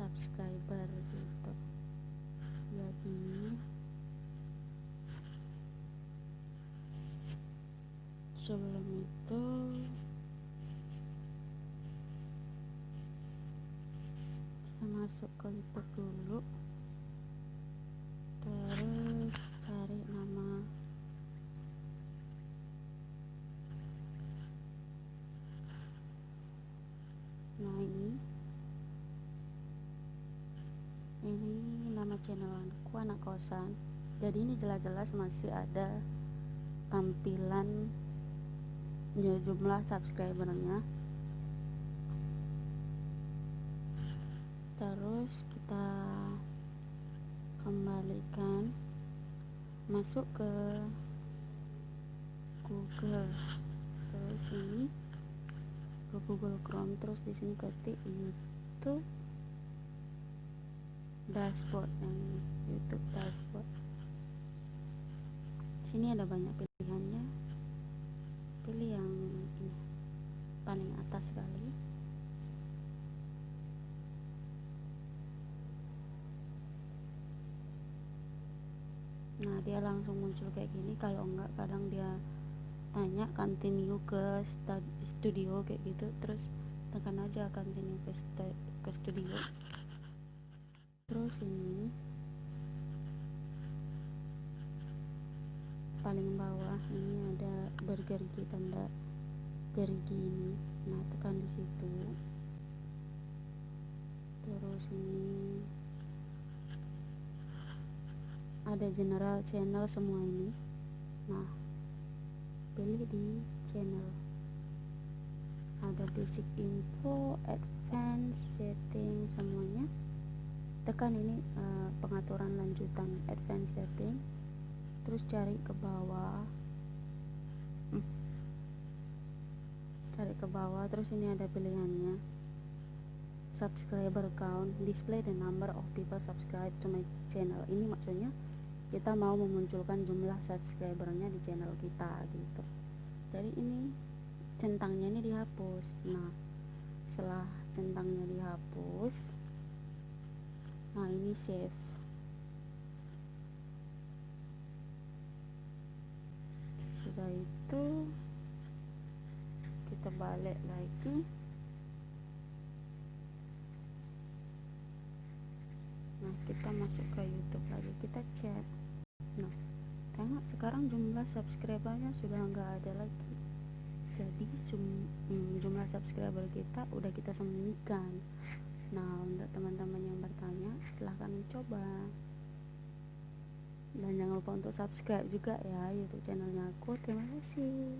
subscriber gitu. Jadi sebelum itu kita masuk ke YouTube dulu, terus cari nama ini nama channel aku, anak kosan. Jadi ini jelas-jelas masih ada tampilan jumlah subscribernya. Terus kita kembalikan, masuk ke Google, terus ini ke Google Chrome, terus di sini ketik YouTube dashboard, yang YouTube dashboard. Sini ada banyak pilihannya, pilih yang ini paling atas sekali. Nah, dia langsung muncul kayak gini. Kalau enggak, kadang dia tanya continue ke studio kayak gitu, terus tekan aja continue ke studio. Terus ini paling bawah ini ada bergerigi, tanda gerigi ini. Nah, tekan di situ. Terus ini ada general channel semua ini. Nah, pilih di channel. Ada basic info, advance, setting, semuanya. Tekan ini pengaturan lanjutan, advance setting. Terus cari ke bawah. Cari ke bawah, terus ini ada pilihannya. Subscriber count, display the number of people subscribe to my channel. Ini maksudnya kita mau memunculkan jumlah subscribernya di channel kita gitu. Jadi ini centangnya ini dihapus. Nah, setelah centangnya dihapus, nah ini save. Sudah itu kita balik lagi. Nah, kita masuk ke YouTube lagi, kita cek. Nah, tengok sekarang jumlah subscribernya sudah nggak ada lagi. Jadi jumlah subscriber kita udah kita sembunyikan. Nah, untuk teman-teman yang bertanya, silahkan mencoba. Dan jangan lupa untuk subscribe juga ya YouTube channelnya aku. Terima kasih.